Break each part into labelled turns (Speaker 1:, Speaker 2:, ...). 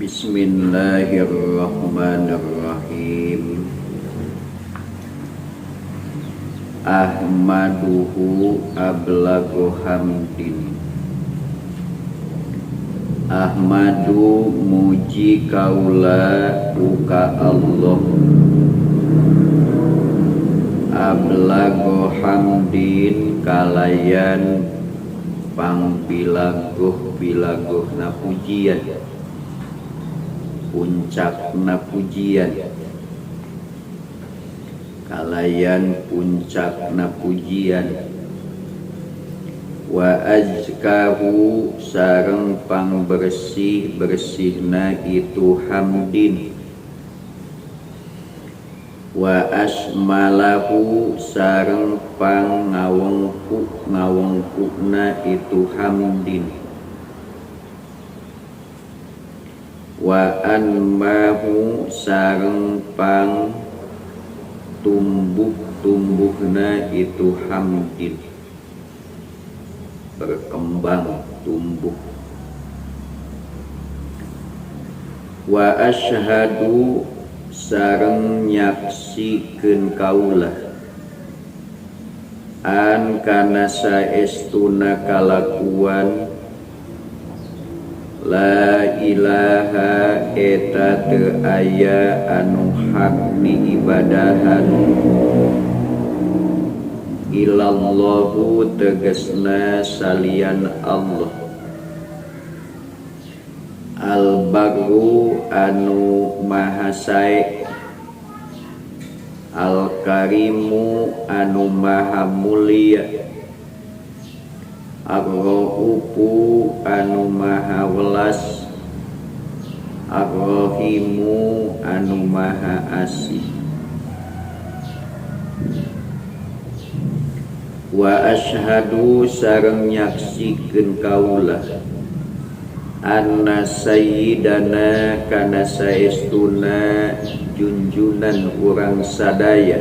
Speaker 1: Bismillahirrahmanirrahim. Ahmaduhu ablagu hamdin. Ahmadu muji kaula uka Allah. Ablagu hamdin kalayan pangbilaguh-bilaguhna pujian, puncakna pujian, kalayan puncakna pujian. Wa azkahu sareng pangbersih-bersihna itu hamdin. Wa asmalahu sareng pangawengku-ngawengkuna itu hamdin. Wa anmahu sareng pang tumbuh-tumbuhna itu hamdin, berkembang tumbuh. Wa asyhadu sareng nyaksikeun kaulah an kana saestuna kalakuan la ilaha eta teu aya anu hak diibadahan illallahu tegasna salian Allah, al-barru anu maha sae, al-karimu anu maha mulia, ar-raufu anu maha welas, ar-rahimu anu maha asih. Wa asyhadu sareng nyaksikeun kaulah anna sayyidana kana saestuna junjunan urang sadaya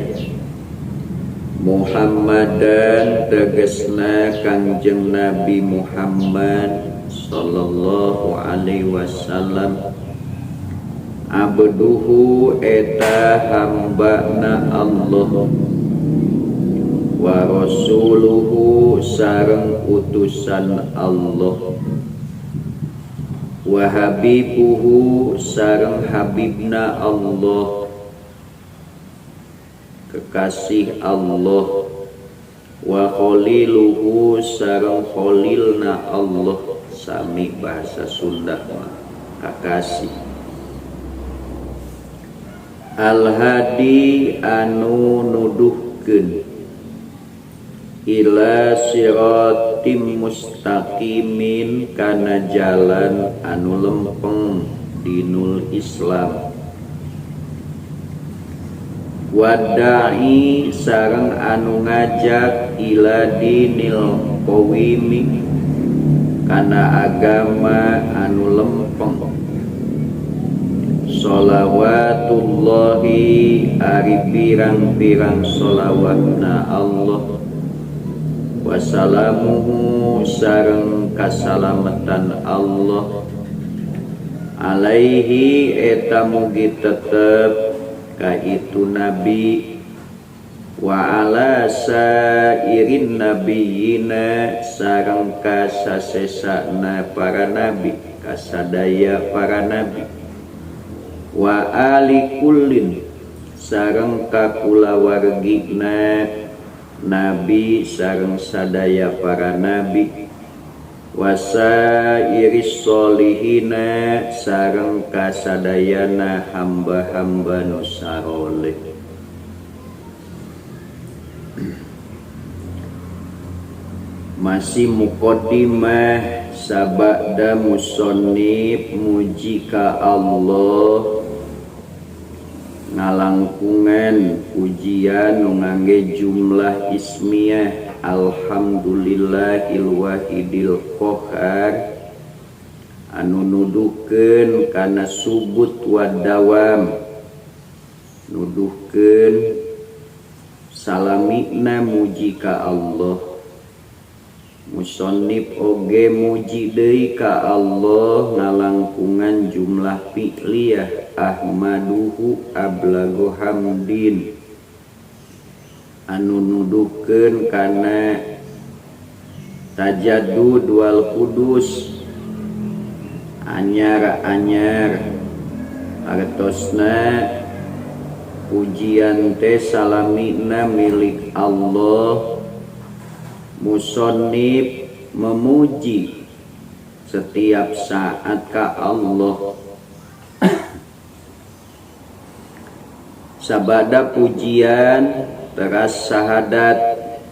Speaker 1: Muhammadan tegasna Kangjeng Nabi Muhammad sallallahu alaihi wasallam abduhu eta hambana Allah wa rasuluhu sareng utusan Allah wa habibuhu sareng habibna Allah, kekasih Allah, wa khaliluhu sareng khalilna Allah, sami bahasa Sunda mah kakasih. Al-hadi anu nuduhkeun ila siratim mustaqimin kana jalan anu lempeng dinul Islam. Wada'i sareng anu ngajak ila dinil qawimi kana agama anu lempeng. Sholawatullahi ari pirang-pirang sholawatna Allah, wassalamuhu sareng kasalamatan Allah alaihi eta mugi tetep ka itu nabi wa ala sairin nabiyina sareng kasasesana para nabi, kasadaya para nabi, wa ali kullin sareng kakulawargina nabi sareng sadaya para nabi, wasairis solihina sareng kasadayana hamba-hamba nu saroleh. Masih muqaddimah sabada musannif muji ka Allah ngalangkungan pujian nu ngangge jumlah ismiyah alhamdulillahil wahidil qahar anu nuduhkeun kana subut wa dawam nuduhkeun salamina muji ka Allah. Musannif oge muji deui ka Allah ngalangkungan jumlah fi'liyah ahmaduhu ablagu hamdin anu nuduhkeun kana tajaddud wal kudus anyar-anyar artosna pujian teh salamina milik Allah. Musannif memuji setiap saat ka Allah. Sabada pujian teras sahadat,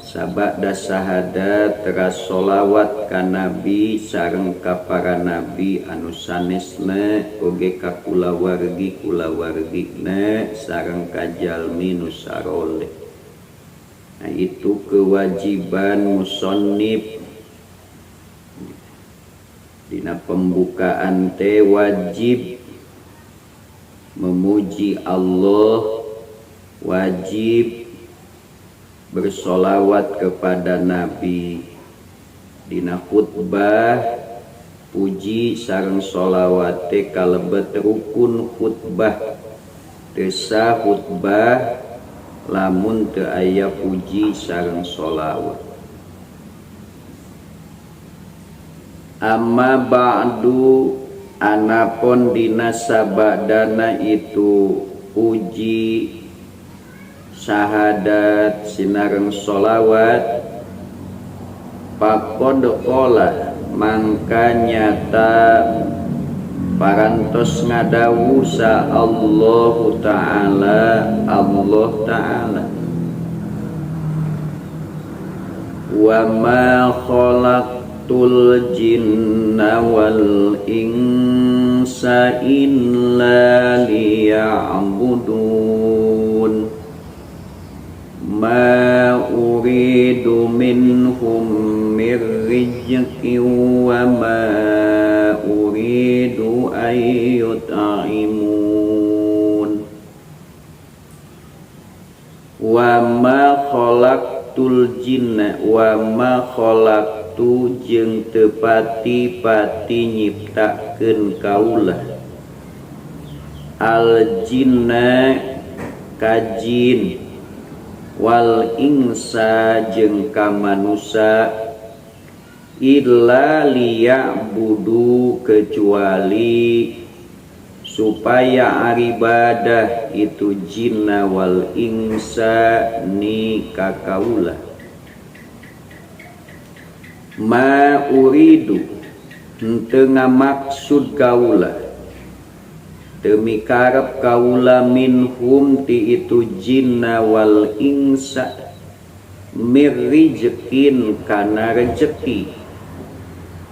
Speaker 1: sabada sahadat teras sholawat ka Nabi sareng ka para nabi anu sanesna oge ka kulawargi-kulawargina sareng ka jalmi nu saroleh. Nah, itu kewajiban musannif dina pembukaan teh wajib memuji Allah, wajib bersolawat kepada Nabi. Dina khutbah puji sareng solawat teh kalebet rukun khutbah. Tesa khutbah lamun teu aya puji sareng sholawat. Amma ba'du anapun dina sabadana itu puji syahadat sinareng sholawat faqad qala mangka nyata parantos ngadawu sa Allah Ta'ala wa ma khalaqtul jinna wal insa illa liya'budun ma uridu minhum mir rizqin wa ma uridu ayyut'imun wa ma khalaqtul jinna wa ma khalaqtu jeung teu pati-pati nyiptakeun kaulah al jinna kajin wal insa jeung ka manusa illa liya'budu kecuali supaya ibadah itu jinna wal insa ni kakaula ma uridu henteu ngamaksud kaula teu mikarep kaula minhum ti itu jinna wal insa mir rizqin kana rezeki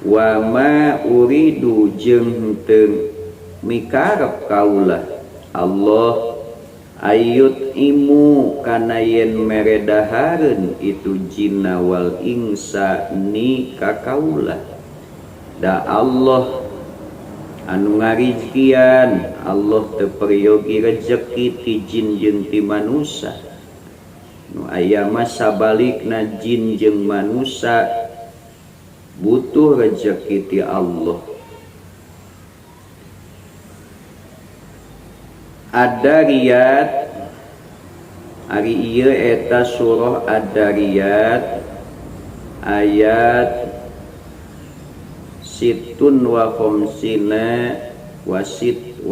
Speaker 1: wa ma uridu jeung henteu mikarep kaula Allah ayut imu kana yen meredahareun itu jinna wal insa ni ka kaula da Allah anu ngarizkian Allah teu peryogi rezeki ti jin jeung ti manusa nu aya mah sabalikna jin jeung manusa butuh rezeki ti Allah. Ad-Dariyat ari ieu eta surah Ad-Dariyat ayat situn wa khamsina wa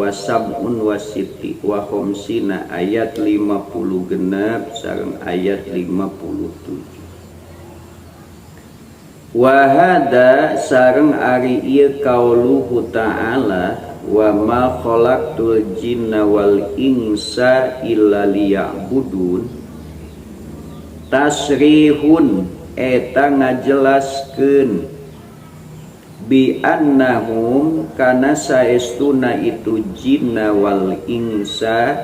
Speaker 1: sab'un wa sitti wa khamsina ayat 50 genep sareng ayat 57. Wa hada sareng ari ieu qauluhu ta'ala wa ma khalaqtul jinna wal insa illa liya'budun tasrihun eta ngajelaskeun bi annahum kana saestuna itu jinna wal insa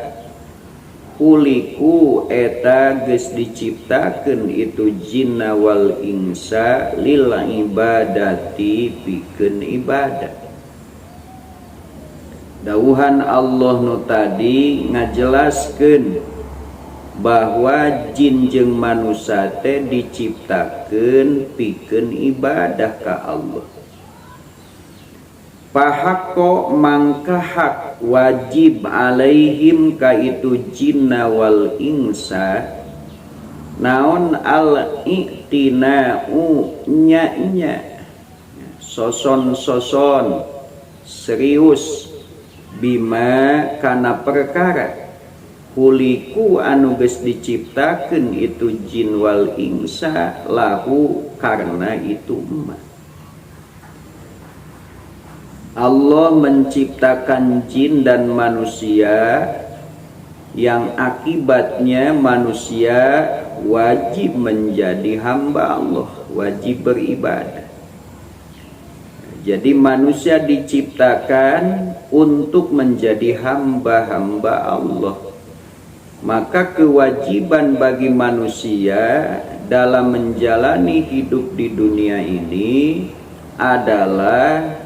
Speaker 1: kuliku eta geus diciptakeun itu jinna wal insa lil ibadati pikeun ibadah Dawuhan Allah nu tadi ngajelaskeun bahwa jin jeung manusia teh diciptakeun pikeun ibadah ka Allah. Pahakko mangka hak wajib alaihim ka itu jinna wal insa naon al i'tina'u nya soson serius bima kana perkara kuliku anu geus diciptakeun itu jin wal insa lahu karena itu emak. Allah menciptakan jin dan manusia yang akibatnya manusia wajib menjadi hamba Allah, wajib beribadah. Jadi manusia diciptakan untuk menjadi hamba-hamba Allah. Maka kewajiban bagi manusia dalam menjalani hidup di dunia ini adalah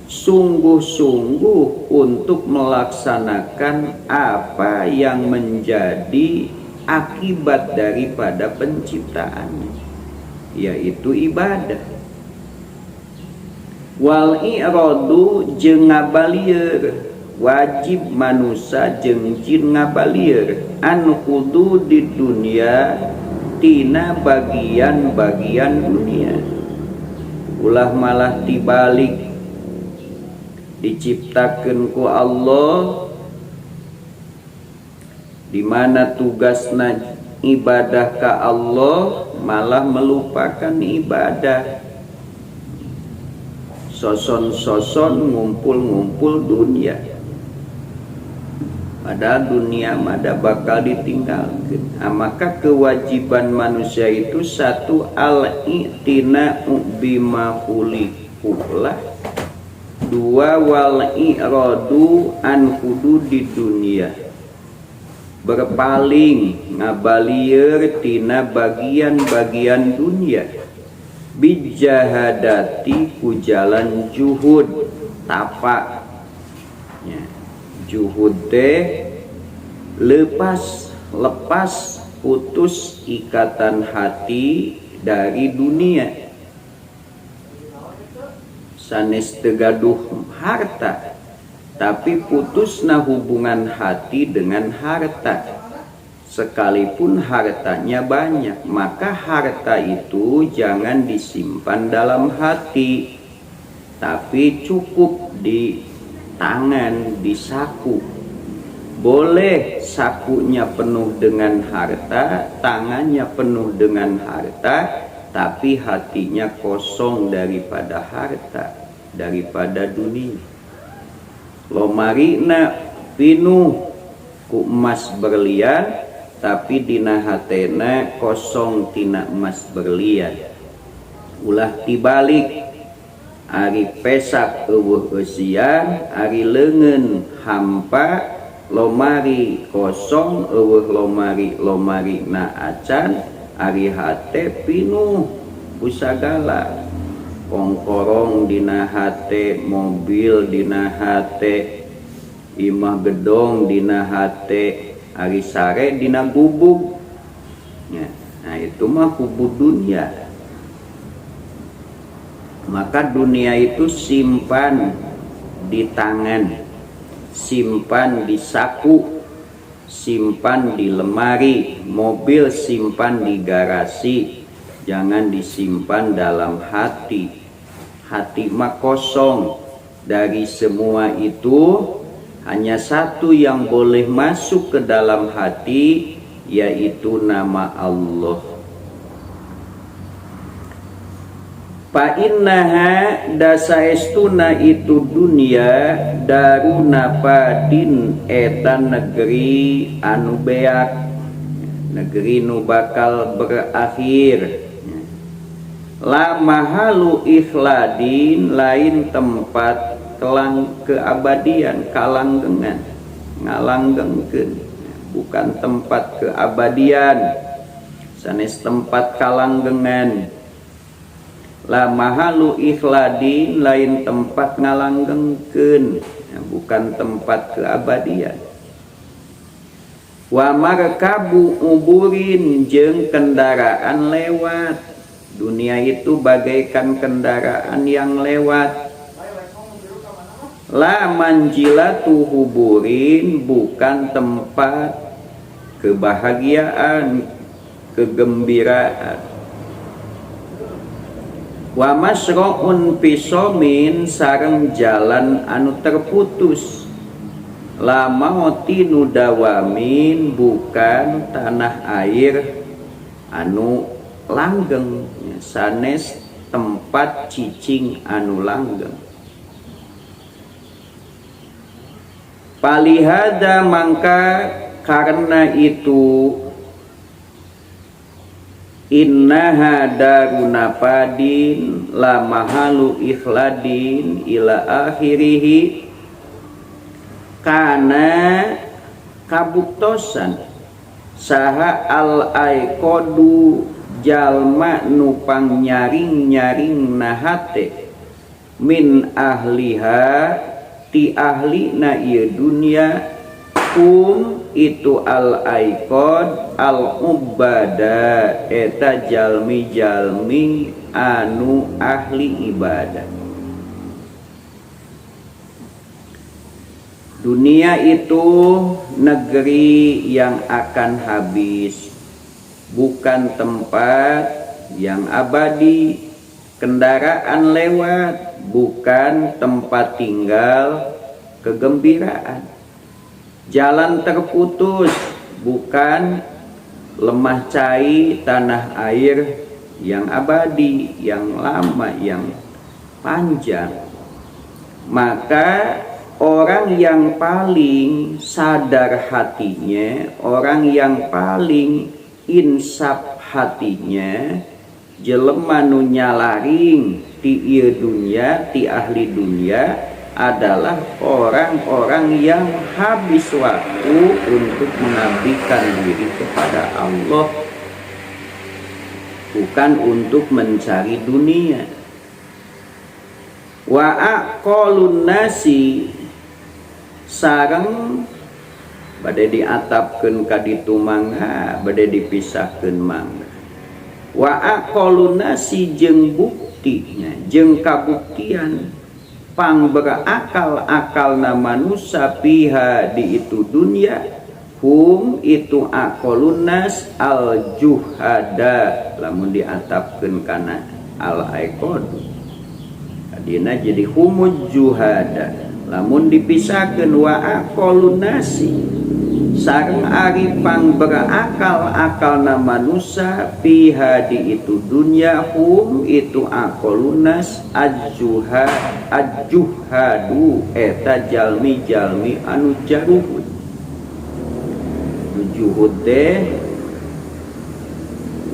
Speaker 1: sungguh-sungguh untuk melaksanakan apa yang menjadi akibat daripada penciptaannya, yaitu ibadah. Wal i'radu jeung ngabalieur, wajib manusia jeung jin ngabalieur an kudu di dunia tina bagian-bagian dunia. Ulah malah dibalik, diciptakeun ku Allah di mana tugasna ibadah ka Allah malah melupakan ibadah. Soson-soson ngumpul-ngumpul dunia, padahal dunia mada bakal ditinggalkan. Maka kewajiban manusia itu satu al-i'tina'u bima khuliqullah, dua wal i'radu an kudu di dunia, berpaling ngabalieur tina bagian-bagian dunia, bijahadati ku jalan juhud tapak ya. Juhud teh lepas putus ikatan hati dari dunia, sanes tegaduh harta tapi putusna hubungan hati dengan harta. Sekalipun hartanya banyak, maka harta itu jangan disimpan dalam hati, tapi cukup di tangan, di saku. Boleh sakunya penuh dengan harta, tangannya penuh dengan harta, tapi hatinya kosong daripada harta, daripada dunia. Lomarina pinuh ku emas berlian, tapi dina hatena kosong tina emas berlian. Ulah tibalik, ari pesak eueuh eusian, ari leungeun hampa, lomari kosong eueuh lomari na acan, ari hate pinuh ku sagala. Kongkorong dina hate, mobil dina hate, imah gedong dina hate, ari sare dina gubuk ya. Nah itu mah kubur dunia. Maka dunia itu simpan di tangan, simpan di saku, simpan di lemari, mobil simpan di garasi, jangan disimpan dalam hati. Hati mah kosong dari semua itu. Hanya satu yang boleh masuk ke dalam hati, yaitu nama Allah. Fa innaha dasaestuna itu dunia daruna padin eta negeri anu beak, negeri nu bakal berakhir. La mahalu ikhladin, lain tempat kelang keabadian, kalanggengan, ngalanggengkeun, bukan tempat keabadian, sanes tempat kalanggengan. La mahalu ikhladin, lain tempat ngalanggengkeun, bukan tempat keabadian. Wa markabu uburin jeung kendaraan lewat. Dunia itu bagaikan kendaraan yang lewat. La manjilatu huburin, bukan tempat kebahagiaan, kegembiraan. Wa masro'un pisomin, sareng jalan anu terputus. La mauti nudawamin, bukan tanah air anu langgeng, sanes tempat cicing anu langgeng. Palihada, mangka karena itu innaha daruna padin la mahalu ikhladin ila akhirihi, kana kabuktosan saha al aikodu jalma nupang nyaring-nyaring nahate min ahliha ti ahli na ieu dunya, itu al aikod al ubada eta jalmi-jalmi anu ahli ibadah. Dunia itu negeri yang akan habis, bukan tempat yang abadi. Kendaraan lewat, bukan tempat tinggal kegembiraan. Jalan terputus, bukan lemah cai tanah air yang abadi, yang lama, yang panjang. Maka orang yang paling sadar hatinya, orang yang paling insaf hatinya, jelema nu nyalaring ti ieu dunya, ti ahli dunya, adalah orang-orang yang habis waktu untuk mengabdikan diri kepada Allah, bukan untuk mencari dunia. Wa aqalun nasi, sareng bade diatapkeun ka ditu mangga, bade dipisahkeun mangga. Wa aqalun nasi, jeung buktinya, jeung kabuktian pang berakal-akalna manusia piha di itu dunia, hum itu aqalun nas al juhada, lamun diatapkeun kana al aiqad adina jadi humud juhada. Lamun dipisahkeun wa aqalun nasi, sareng ari pang berakal-akalna manusia piha di itu dunia, hum itu aqalun nas ajuhadu eta jalmi-jalmi anu jaruhud. Juhud teh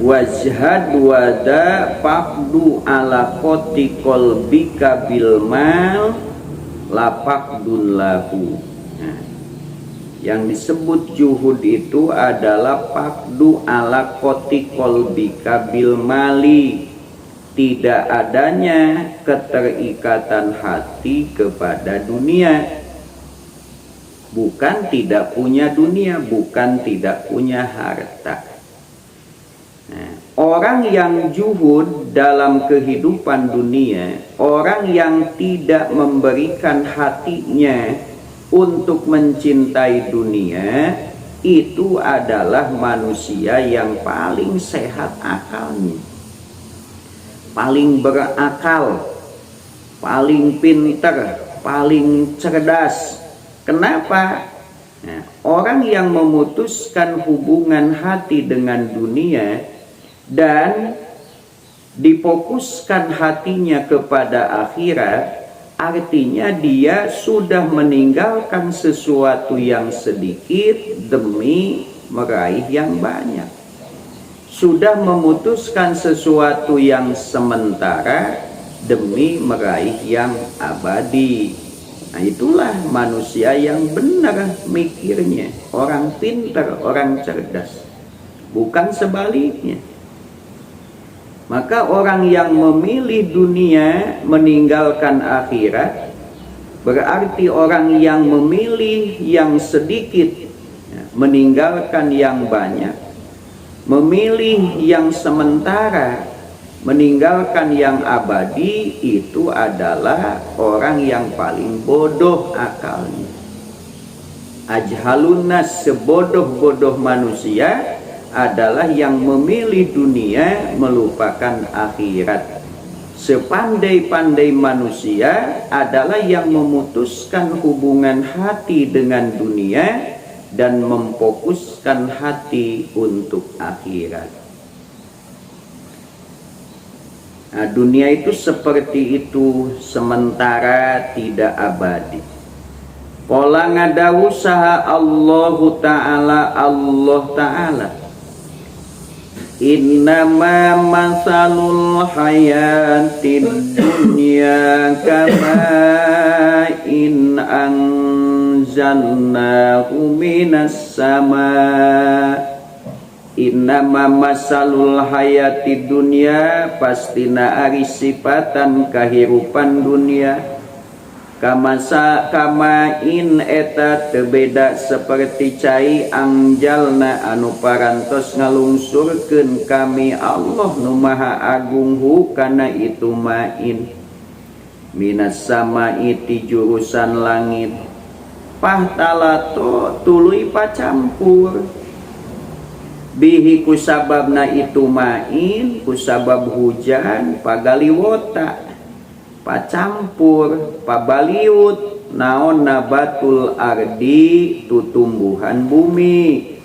Speaker 1: wajhad wada faqdu ala qoti qalbika bil mal lapakdun lahu. Nah, yang disebut juhud itu adalah pakdu ala qoti qalbika bil mali, tidak adanya keterikatan hati kepada dunia. Bukan tidak punya dunia, bukan tidak punya harta. Nah, orang yang juhud dalam kehidupan dunia, orang yang tidak memberikan hatinya untuk mencintai dunia, itu adalah manusia yang paling sehat akalnya, paling berakal, paling pintar, paling cerdas. Kenapa? Nah, orang yang memutuskan hubungan hati dengan dunia dan difokuskan hatinya kepada akhirat, artinya dia sudah meninggalkan sesuatu yang sedikit demi meraih yang banyak. Sudah memutuskan sesuatu yang sementara demi meraih yang abadi. Nah, itulah manusia yang benar mikirnya, orang pintar, orang cerdas, bukan sebaliknya. Maka orang yang memilih dunia meninggalkan akhirat, Berarti orang yang memilih yang sedikit, meninggalkan yang banyak, memilih yang sementara, meninggalkan yang abadi, itu adalah orang yang paling bodoh akalnya. Ajhalunas, sebodoh-bodoh manusia adalah yang memilih dunia melupakan akhirat. Sepandai-pandai manusia adalah yang memutuskan hubungan hati dengan dunia dan memfokuskan hati untuk akhirat. Nah, dunia itu seperti itu, sementara tidak abadi. Pola ngadawu saha Allah Ta'ala innama masalul hayatid dunya kama in anzalnahu minas sama. Innama masalul hayatid dunya, pastina ari sifatan kahirupan dunia, kama in eta tebeda seperti cai angjalna anu parantos ngalungsurkeun kami Allah nu maha agung hu kana itu main minas samai ti jurusan langit pahtalato tuluy pacampur bihi kusababna itu main kusabab hujan pagaliwota pacampur pabaliut naon nabatul ardi tutumbuhan bumi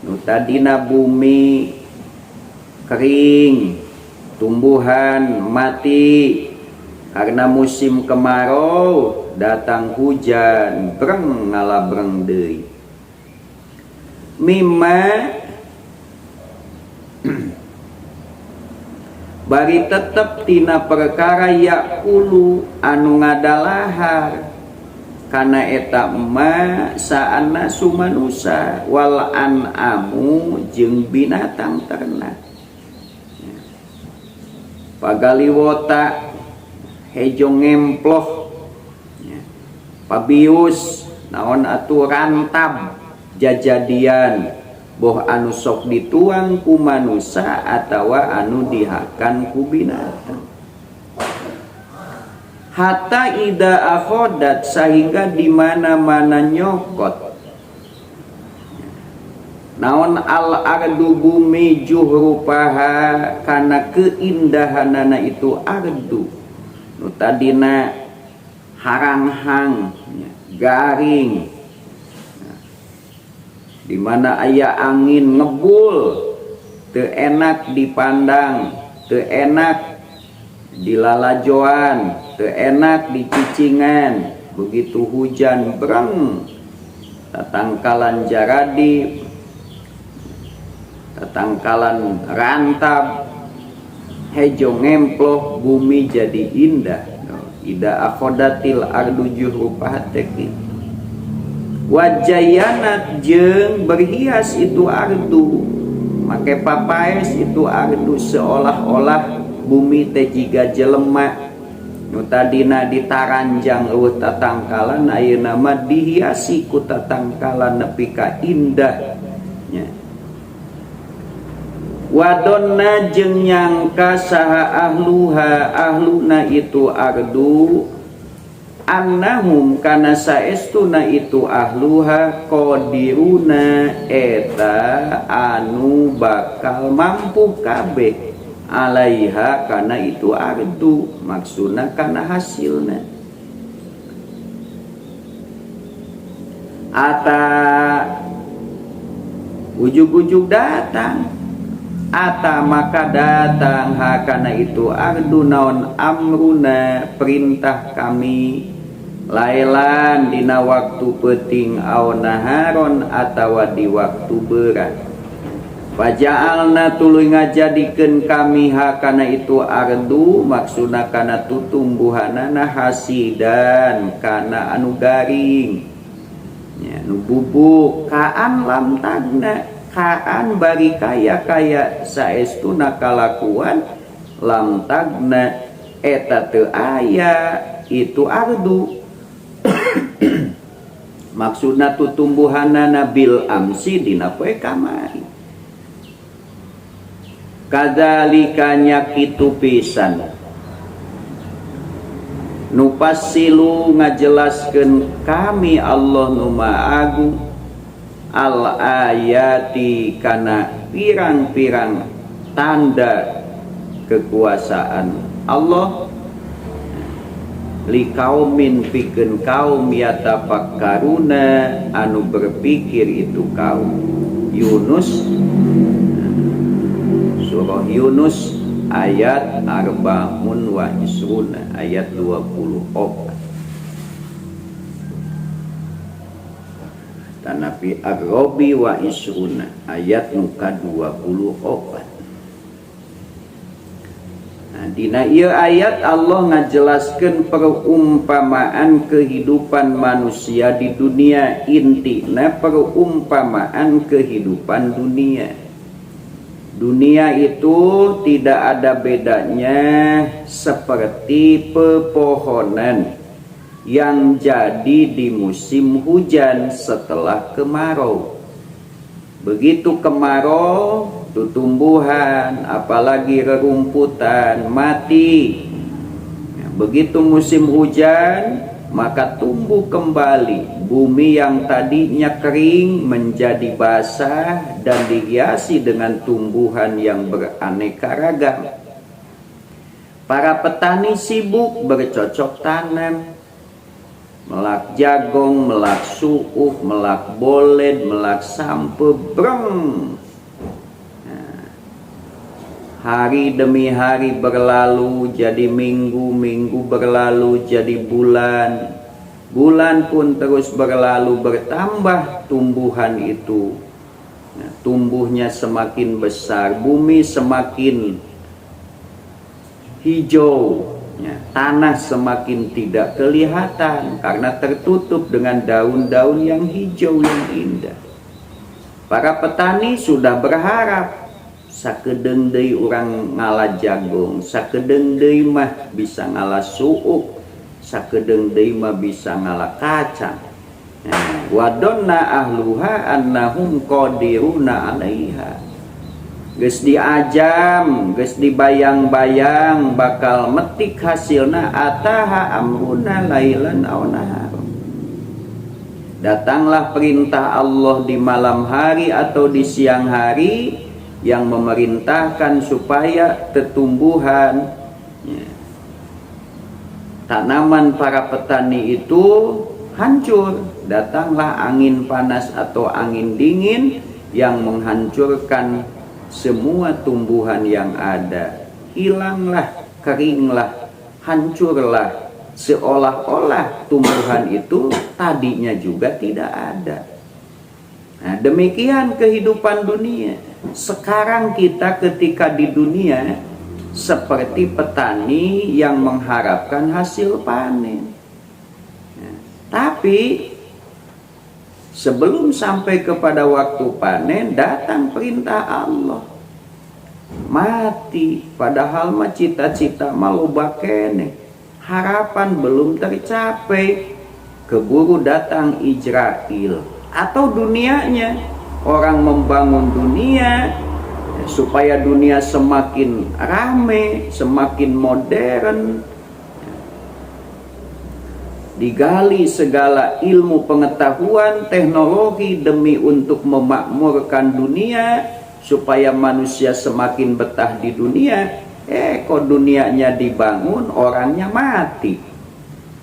Speaker 1: nu tadina bumi kering tumbuhan mati karena musim kemarau datang hujan breng ngalabreng deui mimma bari tetep tina perkara yakulu anu ngadalahar kana eta ma saana sumanusa wal an'amu jeung binatang ternak pagaliwota hejo ngemploh pabius naon atuh rantab jajadian boh anu sok dituang ku manusia atawa anu dihakan ku binatang. Hatta ida akhodat sehingga di mana-mana nyokot. Naon al ardu bumi juhrupaha kana keindahanana itu ardu. Nu tadina haranghang garing. Di mana aya angin ngebul teu enak dipandang, teu enak dilalajoan, teu enak dicicingan. Begitu hujan breng tatangkalan jaradi, tatangkalan rantab, hejo ngemploh bumi jadi indah. Ida akhodatil ardu juhrupaha teki wajayanat jeung berhias itu ardu make papaes itu ardu seolah-olah bumi teh jiga jelema nu tadina ditaranjang eueuh tatangkalan ayeuna mah dihiasi ku tatangkalan nepi ka indah nya wadonna jeung nyangka saha ahluna itu ardu annahum kana saestuna itu ahluha qadiruna eta anu bakal mampu kabeh alaiha kana itu ardu maksudna kana hasilna ata ujug-ujug datang ata maka datang hakana itu ardu naon amruna perintah kami lailan dina waktu peuting au naharon atawa di waktu berat faja'alna tuluy ngajadikeun kami hakana itu ardu maksudna kana tutumbuhanana hasidan kana anu garing nya nu bubuk kaan lam tagna kaan bari kaya saestuna kalakuan lam tagna eta teu aya itu ardu Maksudna tutumbuhanana bil amsi dina poe kamari. Kadzalika nyakitu pisan nupasilu ngajelaskeun kami Allah nu Maha Agung al ayati kana pirang-pirang tanda kekuasaan Allah likaumin pikeun kaum yatafakkaruna anu berpikir itu kaum. Yunus, surah Yunus ayat arba'un wa isruna, ayat 24. Tanapi agrobi wa isruna, ayat muka 24. Dina ieu ayat Allah ngajelaskeun perumpamaan kehidupan manusia di dunia. Intina perumpamaan kehidupan dunia. Dunia itu tidak ada bedanya seperti pepohonan yang jadi di musim hujan setelah kemarau. Begitu kemarau, tumbuhan apalagi rerumputan mati. Begitu musim hujan, maka tumbuh kembali. Bumi yang tadinya kering menjadi basah dan dihiasi dengan tumbuhan yang beraneka ragam. Para petani sibuk bercocok tanam, melak jagong, melak suuk, melak bolen, melak sampe, breng. Hari demi hari berlalu jadi minggu, minggu berlalu jadi bulan, bulan pun terus berlalu bertambah tumbuhan itu. Tumbuhnya semakin besar, bumi semakin hijau, tanah semakin tidak kelihatan karena tertutup dengan daun-daun yang hijau yang indah. Para petani sudah berharap sakedeung deui urang ngalah jagung, sakedeung deui mah bisa ngalah suuk, sakedeung deui mah bisa ngalah kacang. Wadonna ahluha annahum qadiruna 'alaiha. Geus diajam, geus dibayang-bayang bakal metik hasilna ataha amruna lailan aw nahar. Datanglah perintah Allah di malam hari atau di siang hari yang memerintahkan supaya tumbuhan tanaman para petani itu hancur. Datanglah angin panas atau angin dingin yang menghancurkan semua tumbuhan yang ada. Hilanglah, keringlah, hancurlah, seolah-olah tumbuhan itu tadinya juga tidak ada. Nah, demikian kehidupan dunia. Sekarang kita ketika di dunia seperti petani yang mengharapkan hasil panen. Tapi sebelum sampai kepada waktu panen datang perintah Allah. Mati, padahal mah cita-cita maluba kene. Harapan belum tercapai. Keburu datang Ijrail atau dunianya. Orang membangun dunia supaya dunia semakin rame, semakin modern. Digali segala ilmu pengetahuan, teknologi demi untuk memakmurkan dunia supaya manusia semakin betah di dunia. Kok dunianya dibangun, orangnya mati.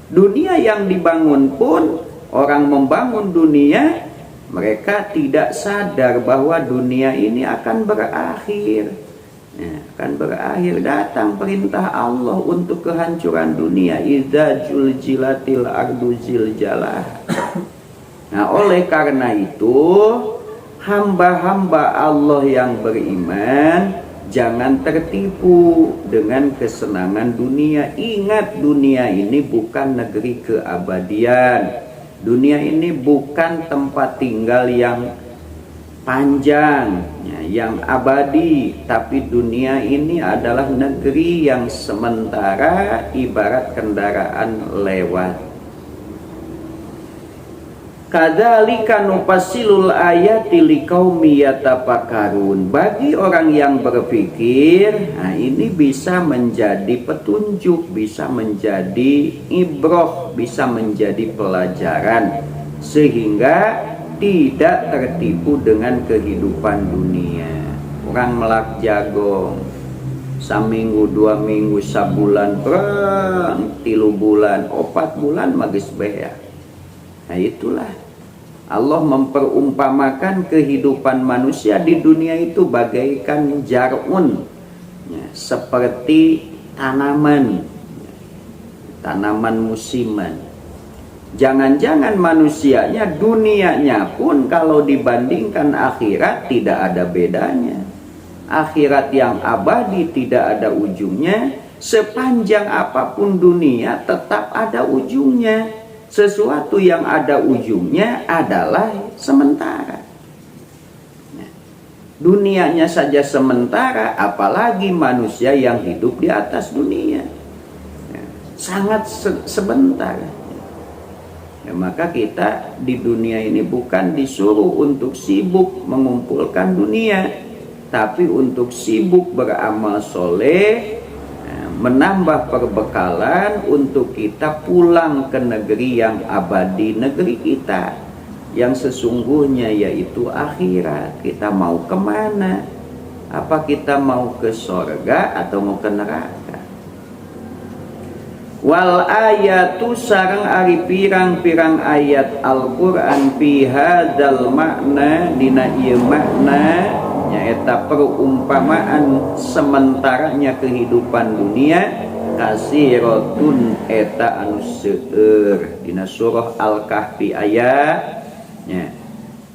Speaker 1: Dunia yang dibangun pun, orang membangun dunia, mereka tidak sadar bahwa dunia ini akan berakhir. Akan berakhir. Datang perintah Allah untuk kehancuran dunia. Idza juljilatil ardu ziljalah. Nah, oleh karena itu hamba-hamba Allah yang beriman jangan tertipu dengan kesenangan dunia. Ingat, dunia ini bukan negeri keabadian. Dunia ini bukan tempat tinggal yang panjang, yang abadi. Tapi dunia ini adalah negeri yang sementara, ibarat kendaraan lewat. Kadzalika nufassilul ayati liqaumi yatafakkarun. Bagi orang yang berpikir, nah ini bisa menjadi petunjuk, bisa menjadi ibrah, bisa menjadi pelajaran, sehingga tidak tertipu dengan kehidupan dunia. Orang melak jagong saminggu, 2 minggu, sabulan, perang 3 bulan, 4 bulan magis beya. Nah itulah Allah memperumpamakan kehidupan manusia di dunia itu bagaikan jar'un, ya, seperti tanaman musiman. Jangan-jangan manusianya, dunianya pun kalau dibandingkan akhirat tidak ada bedanya. Akhirat yang abadi tidak ada ujungnya. Sepanjang apapun dunia tetap ada ujungnya. Sesuatu yang ada ujungnya adalah sementara. Nah, dunianya saja sementara, apalagi manusia yang hidup di atas dunia. Nah, sangat sebentar. Ya, maka kita di dunia ini bukan disuruh untuk sibuk mengumpulkan dunia, tapi untuk sibuk beramal soleh, menambah perbekalan untuk kita pulang ke negeri yang abadi, negeri kita yang sesungguhnya yaitu akhirat. Kita mau kemana? Apa kita mau ke sorga atau mau ke neraka? Wal ayatu sareng ari pirang-pirang ayat Al-Quran fi hadzal makna dina ieu makna nyaeta perumpamaan sementaranya kehidupan dunia kasiratun eta anu seueur dina surah Al-Kahfi ayatnya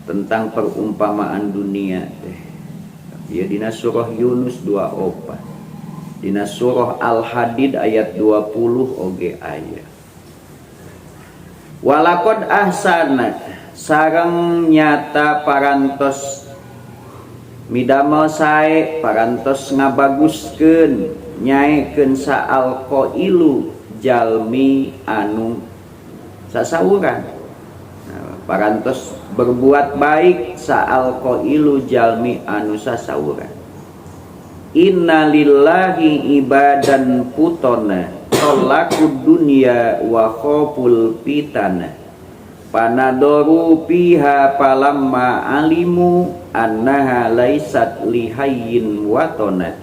Speaker 1: tentang perumpamaan dunia teh. Ya dina surah Yunus 24. Dina surah Al-Hadid ayat 20 oge aya. Walaqad ahsana sareng nyata parantos midamel sae, parantos ngabaguskeun nyaekeun saal qailu jalmi anu sasauran. Parantos berbuat baik saal qailu jalmi anu sasauran. Inna lillahi ibadan putona tolakud dunya wa khoful pitana panadoru piha palamma alimu annaha laisat lihayyin watona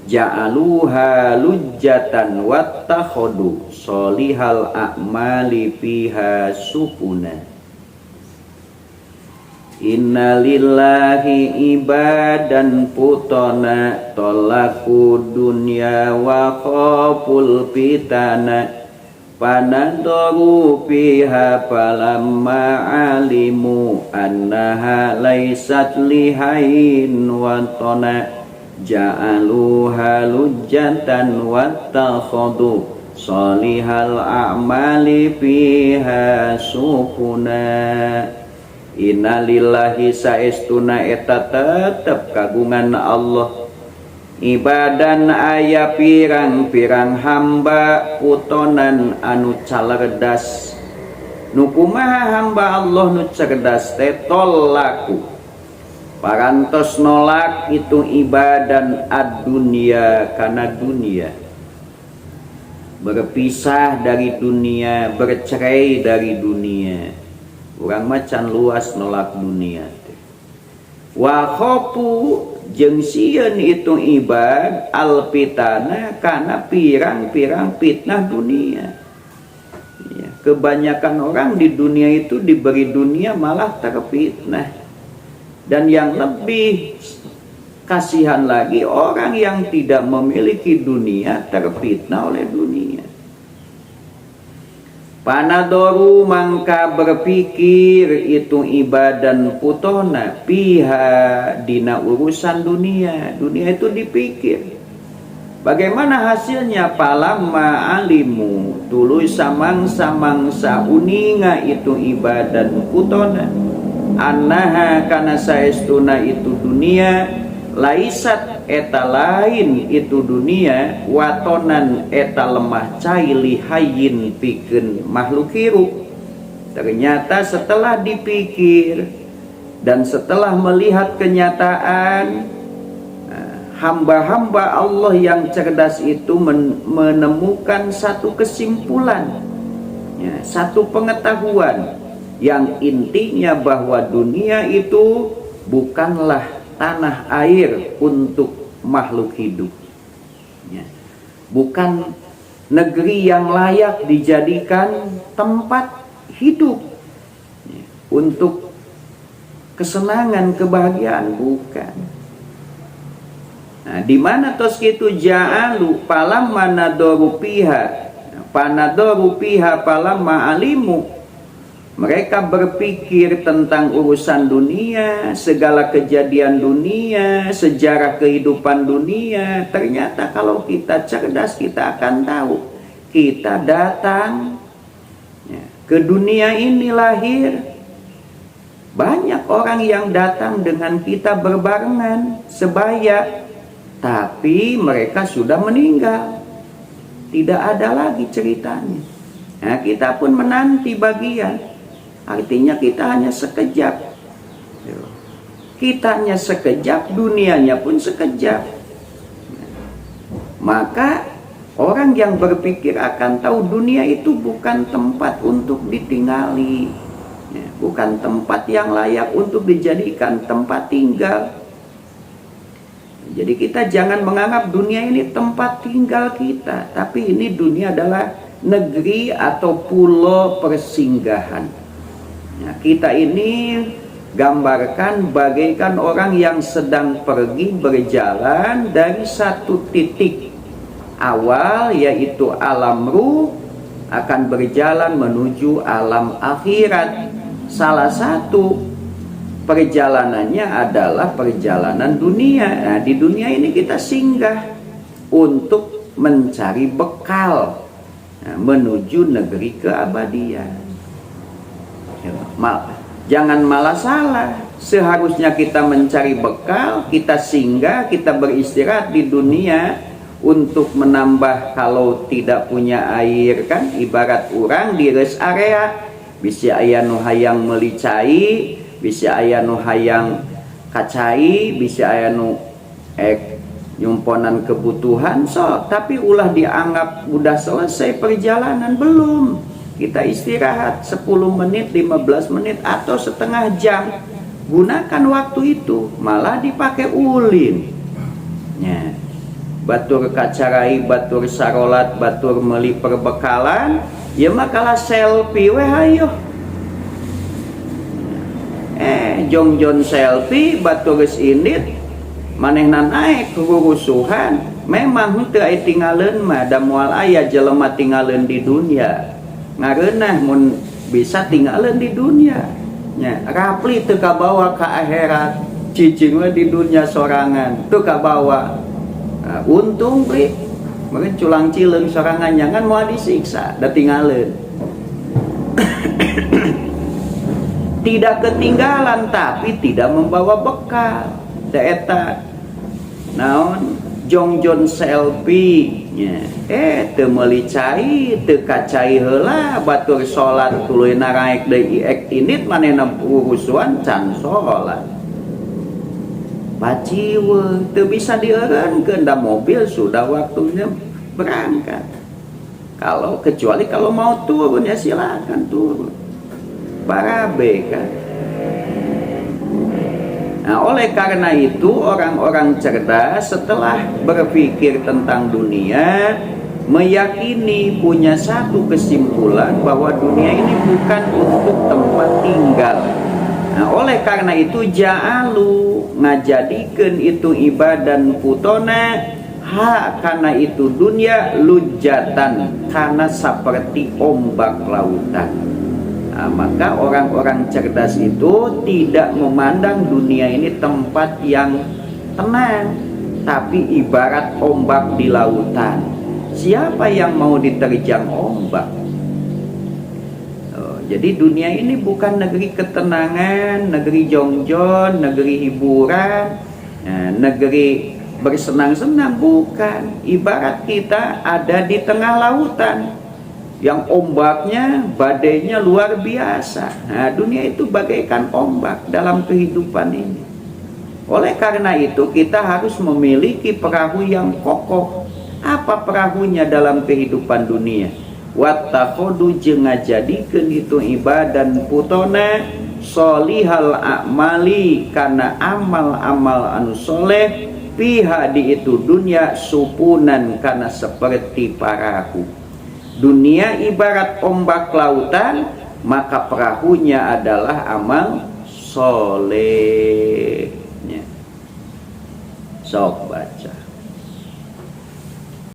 Speaker 1: ja'aluha lujjatan wattakhodu solihal a'mali piha supuna. Inna lillahi ibadan putona tolaku dunya wa khoful pitana panadoru piha palamma alimu annaha laisat lihain watona ja'aluha lujjatan wattakhodu solihal a'mali piha supuna. Innalillahi saestuna eta tetep kagungan Allah ibadan aya pirang-pirang hamba putonan anu calerdas nu kumaha hamba Allah nu cerdas teh tolaku parantos nolak itu ibadan ad-dunya kana dunia, berpisah dari dunia, bercerai dari dunia. Urang macan luas nolak dunia teh. Wa khofu jeung sieun itu ibad alfitana kana pirang-pirang fitnah dunia. Ya, kebanyakan orang di dunia itu diberi dunia malah terfitnah. Dan yang lebih kasihan lagi orang yang tidak memiliki dunia terfitnah oleh dunia. Panadoru mangka berpikir itu ibadan putona piha dina urusan dunia. Dunia itu dipikir. Bagaimana hasilnya? Palamma alimu tuluy samangsa uninga itu ibadan putona. Annaha kana saestuna itu dunia laisat eta lain itu dunia watonan eta lemah caili hayyin pikeun makhluk hirup Ternyata setelah dipikir dan setelah melihat kenyataan, hamba-hamba Allah yang cerdas itu menemukan satu kesimpulan, ya, satu pengetahuan yang intinya bahwa dunia itu bukanlah tanah air untuk makhluk hidup, ya, bukan negeri yang layak dijadikan tempat hidup, ya, untuk kesenangan, kebahagiaan, bukan. Nah, di mana tos kitu ja'alu palamma nadoru piha panadoru piha palamma alimu. Mereka berpikir tentang urusan dunia, segala kejadian dunia, sejarah kehidupan dunia. Ternyata kalau kita cerdas, kita akan tahu. Kita datang, ya, ke dunia ini lahir. Banyak orang yang datang dengan kita berbarengan, sebaya. Tapi mereka sudah meninggal. Tidak ada lagi ceritanya. Nah, kita pun menanti bagian. Artinya kita hanya sekejap. Kita hanya sekejap, dunianya pun sekejap. Maka orang yang berpikir akan tahu dunia itu bukan tempat untuk ditinggali, bukan tempat yang layak untuk dijadikan tempat tinggal. Jadi kita jangan menganggap dunia ini tempat tinggal kita, tapi ini dunia adalah negeri atau pulau persinggahan. Nah, kita ini gambarkan bagaikan orang yang sedang pergi berjalan dari satu titik awal, yaitu alam ruh, akan berjalan menuju alam akhirat. Salah satu perjalanannya adalah perjalanan dunia. Nah, di dunia ini kita singgah untuk mencari bekal, menuju negeri keabadian. Jangan malah salah. Seharusnya kita mencari bekal, kita singgah, kita beristirahat di dunia untuk menambah. Kalau tidak punya air, kan ibarat orang di rest area, bisa aya nu hayang meuli cai, bisa aya nu hayang kacai, bisa aya nu nyumponan kebutuhan. Tapi ulah dianggap udah selesai perjalanan. Belum. Kita istirahat 10 menit, 15 menit, atau setengah jam. Gunakan waktu itu, malah dipakai ulin. Ya. Batur kacarai, batur sarolat, batur meli perbekalan, ya makalah selfie weh ayo. Jongjon selfie, batur geus indit, manehna naik kerusuhan. Memang henteu aya tinggalin mah, da moal aya jelema tinggalin di dunia. Ngareunah mun bisa tinggalin di dunia, nya rapli teu kabawa ka akhirat, cicing we di dunia sorangan teu kabawa. Untung beli meureun culang cileung sorangan jangan moal disiksa da tinggalin. Tidak ketinggalan tapi tidak membawa bekal. Da eta naon jongjon selfie nya. Teu meuli cai, teu kacai heula, batur salat tuluy naraek deui ek indit manehna urusan can salat. Paciweuh teu bisa dieureunkeun, da mobil sudah waktunya berangkat. Kecuali kalau mau turun ya silakan turun. Barabe kan. Nah, oleh karena itu orang-orang cerdas setelah berpikir tentang dunia, meyakini punya satu kesimpulan bahwa dunia ini bukan untuk tempat tinggal. Nah, oleh karena itu ja'alu ngajadikeun itu ibadan putona karena itu dunia lujatan, karena seperti ombak lautan. Nah, maka orang-orang cerdas itu tidak memandang dunia ini tempat yang tenang, tapi ibarat ombak di lautan. Siapa yang mau diterjang ombak? Jadi dunia ini bukan negeri ketenangan, negeri jongjon, negeri hiburan, negeri bersenang-senang, bukan. Ibarat kita ada di tengah lautan. yang ombaknya, badainya luar biasa. Nah, dunia itu bagaikan ombak dalam kehidupan ini. Oleh karena itu kita harus memiliki perahu yang kokoh. Apa perahunya dalam kehidupan dunia? Wattakhodu jeung ngajadikeun itu ibadan putona solihal a'mali kana amal-amal anu soleh piha di itu dunia supunan kana seperti perahu. Dunia ibarat ombak lautan, maka perahunya adalah amal solehnya. Sok baca.